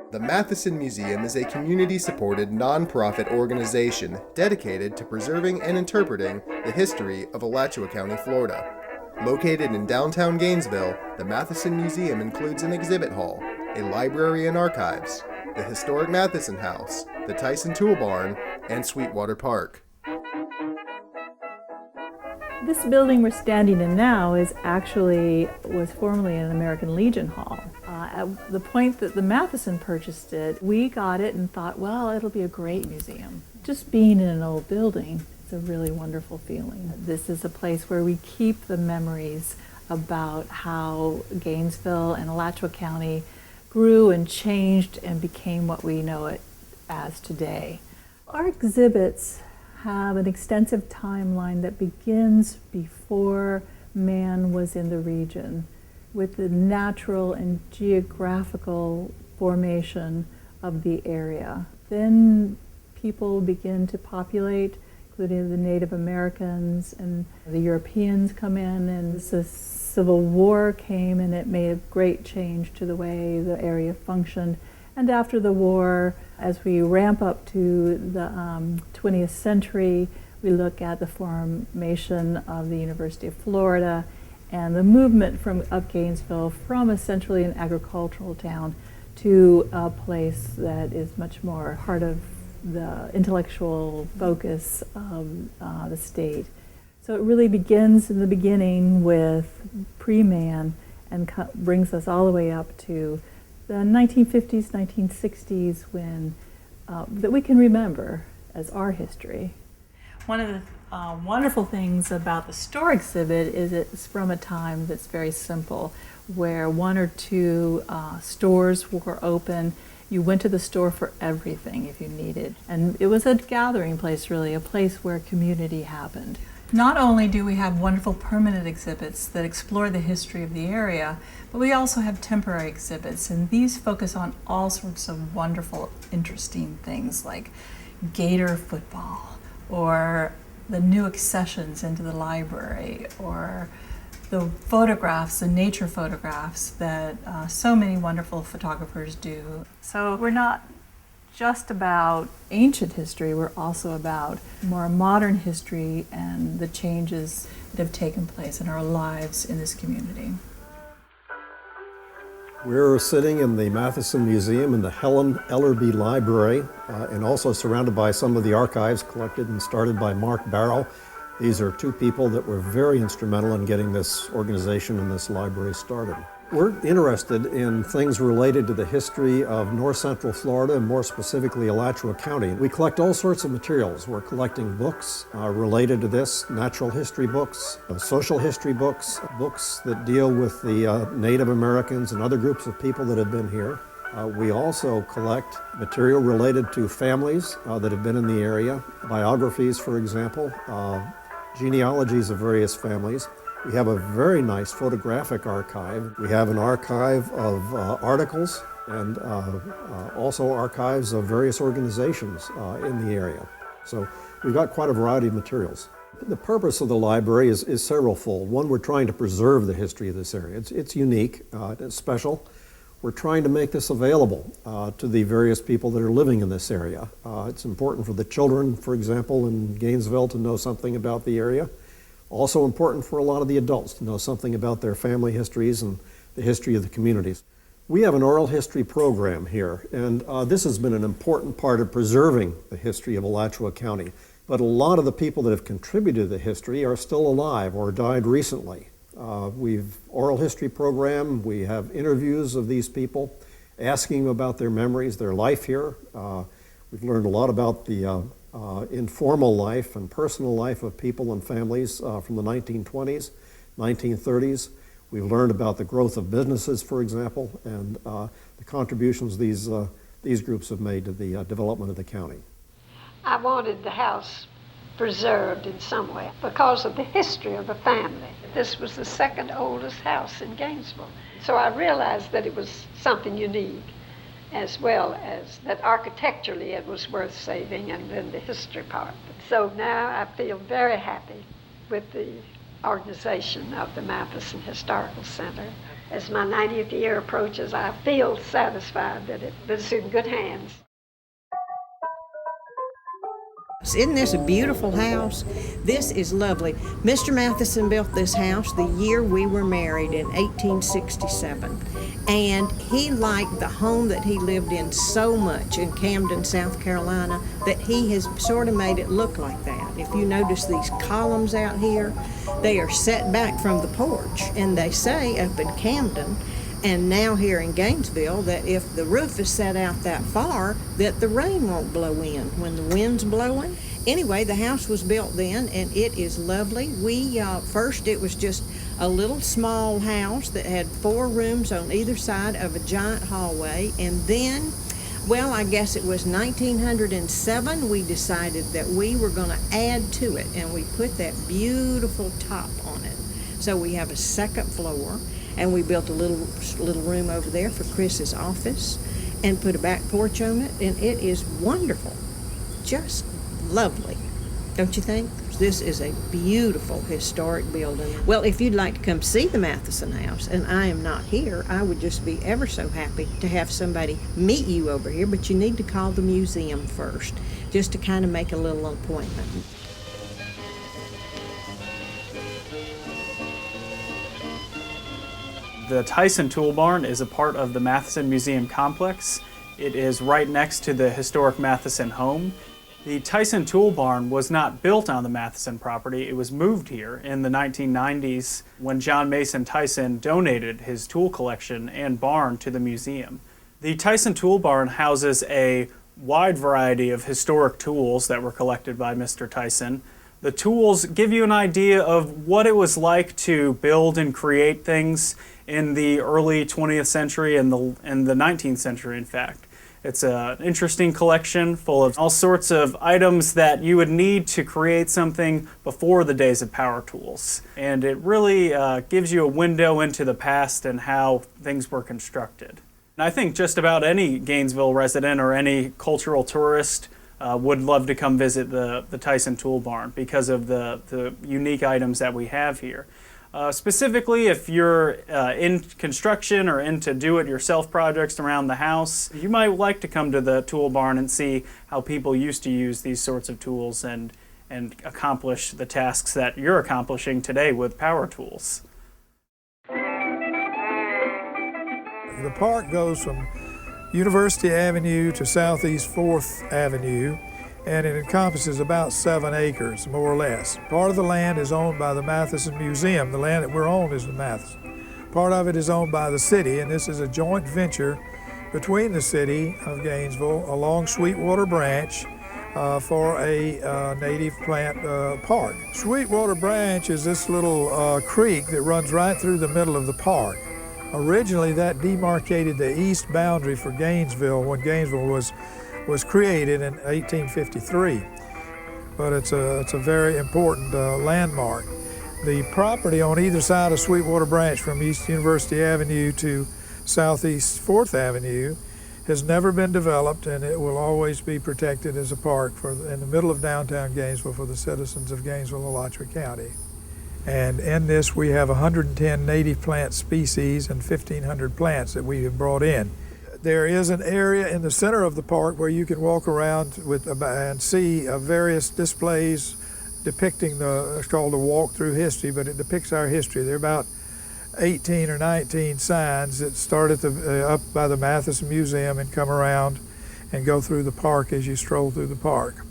The Matheson Museum is a community-supported nonprofit organization dedicated to preserving and interpreting the history of Alachua County, Florida. Located in downtown Gainesville, the Matheson Museum includes an exhibit hall, a library and archives, the historic Matheson House, the Tyson Tool Barn, and Sweetwater Park. This building we're standing in now was formerly an American Legion Hall. At the point that the Matheson purchased it, we got it and thought, well, it'll be a great museum. Just being in an old building, it's a really wonderful feeling. This is a place where we keep the memories about how Gainesville and Alachua County grew and changed and became what we know it as today. Our exhibits have an extensive timeline that begins before man was in the region, with the natural and geographical formation of the area. Then people begin to populate, including the Native Americans, and the Europeans come in, and the Civil War came and it made a great change to the way the area functioned. And after the war, as we ramp up to the 20th century, we look at the formation of the University of Florida and the movement of Gainesville from essentially an agricultural town to a place that is much more part of the intellectual focus of the state. So it really begins in the beginning with pre-man and brings us all the way up to the 1950s, 1960s, when that we can remember as our history. One of the wonderful things about the store exhibit is it's from a time that's very simple, where one or two stores were open. You went to the store for everything if you needed. And it was a gathering place, really, a place where community happened. Not only do we have wonderful permanent exhibits that explore the history of the area, but we also have temporary exhibits, and these focus on all sorts of wonderful, interesting things like gator football, or the new accessions into the library, or the photographs, the nature photographs that so many wonderful photographers do. So we're not just about ancient history, we're also about more modern history and the changes that have taken place in our lives in this community. We're sitting in the Matheson Museum in the Helen Ellerby Library, and also surrounded by some of the archives collected and started by Mark Barrow. These are two people that were very instrumental in getting this organization and this library started. We're interested in things related to the history of north central Florida, and more specifically Alachua County. We collect all sorts of materials. We're collecting books related to this, natural history books, social history books, books that deal with the Native Americans and other groups of people that have been here. We also collect material related to families that have been in the area, biographies, for example, genealogies of various families. We have a very nice photographic archive. We have an archive of articles and also archives of various organizations in the area. So we've got quite a variety of materials. The purpose of the library is severalfold. One, we're trying to preserve the history of this area. It's unique, it's special. We're trying to make this available to the various people that are living in this area. It's important for the children, for example, in Gainesville to know something about the area. Also important for a lot of the adults to know something about their family histories and the history of the communities. We have an oral history program here, and this has been an important part of preserving the history of Alachua County. But a lot of the people that have contributed to the history are still alive or died recently. We've oral history program, we have interviews of these people, asking them about their memories, their life here. We've learned a lot about the informal life and personal life of people and families from the 1920s, 1930s. We've learned about the growth of businesses, for example, and the contributions these groups have made to the development of the county. I wanted the house preserved in some way because of the history of the family. This was the second oldest house in Gainesville. So I realized that it was something unique, as well as that architecturally it was worth saving, and then the history part. So now I feel very happy with the organization of the Matheson Historical Center. as my 90th year approaches, I feel satisfied that it's in good hands. Isn't this a beautiful house? This is lovely. Mr. Matheson built this house the year we were married in 1867. And he liked the home that he lived in so much in Camden, South Carolina, that he has sort of made it look like that. If you notice these columns out here, they are set back from the porch. And they say up in Camden, and now here in Gainesville, that if the roof is set out that far, that the rain won't blow in when the wind's blowing. Anyway, the house was built then, and it is lovely. First it was just a little small house that had 4 rooms on either side of a giant hallway, and then, well, I guess it was 1907, we decided that we were going to add to it, and we put that beautiful top on it. So we have a second floor, and we built a little room over there for Chris's office and put a back porch on it, and it is wonderful. Just lovely, don't you think? This is a beautiful historic building. Well, if you'd like to come see the Matheson House, and I am not here, I would just be ever so happy to have somebody meet you over here, but you need to call the museum first, just to kind of make a little appointment. The Tyson Tool Barn is a part of the Matheson Museum complex. It is right next to the historic Matheson home. The Tyson Tool Barn was not built on the Matheson property. It was moved here in the 1990s when John Mason Tyson donated his tool collection and barn to the museum. The Tyson Tool Barn houses a wide variety of historic tools that were collected by Mr. Tyson. The tools give you an idea of what it was like to build and create things in the early 20th century and the 19th century, in fact. It's an interesting collection full of all sorts of items that you would need to create something before the days of power tools. And it really gives you a window into the past and how things were constructed. And I think just about any Gainesville resident or any cultural tourist would love to come visit the Tyson Tool Barn because of the unique items that we have here. Specifically, if you're in construction or into do-it-yourself projects around the house, you might like to come to the tool barn and see how people used to use these sorts of tools and accomplish the tasks that you're accomplishing today with power tools. The park goes from University Avenue to Southeast 4th Avenue, and it encompasses about 7 acres, more or less. Part of the land is owned by the Matheson Museum. The land that we're on is the Matheson. Part of it is owned by the city, and this is a joint venture between the city of Gainesville along Sweetwater Branch for a native plant park. Sweetwater Branch is this little creek that runs right through the middle of the park. Originally, that demarcated the east boundary for Gainesville when Gainesville was created in 1853, but it's a very important landmark. The property on either side of Sweetwater Branch from East University Avenue to Southeast 4th Avenue has never been developed, and it will always be protected as a park in the middle of downtown Gainesville for the citizens of Gainesville, Alachua County. And in this we have 110 native plant species and 1,500 plants that we have brought in. There is an area in the center of the park where you can walk around and see various displays depicting it's called the Walk Through History, but it depicts our history. There are about 18 or 19 signs that start up by the Matheson Museum and come around and go through the park as you stroll through the park.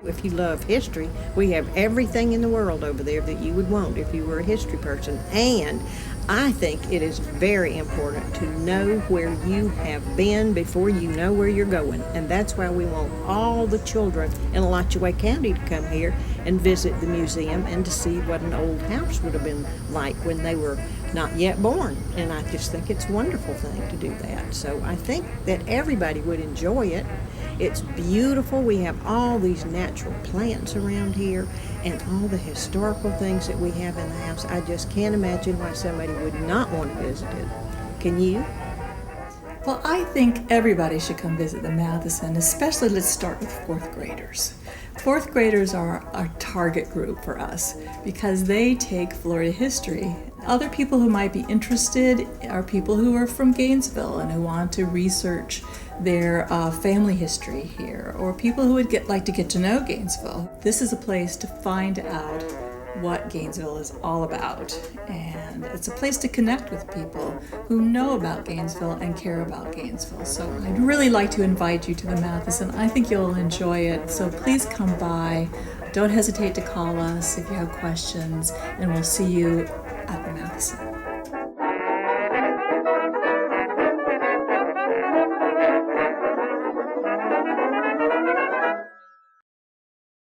If you love history, we have everything in the world over there that you would want if you were a history person. And I think it is very important to know where you have been before you know where you're going. And that's why we want all the children in Alachua County to come here and visit the museum and to see what an old house would have been like when they were not yet born. And I just think it's a wonderful thing to do that. So I think that everybody would enjoy it. It's beautiful. We have all these natural plants around here and all the historical things that we have in the house. I just can't imagine why somebody would not want to visit it. Can you? Well, I think everybody should come visit the Matheson, especially let's start with fourth graders. Fourth graders are our target group for us because they take Florida history. Other people who might be interested are people who are from Gainesville and who want to research their family history here, or people who would like to get to know Gainesville. This is a place to find out what Gainesville is all about, and it's a place to connect with people who know about Gainesville and care about Gainesville. So I'd really like to invite you to the Matheson. I think you'll enjoy it, so please come by. Don't hesitate to call us if you have questions, and we'll see you at the Matheson.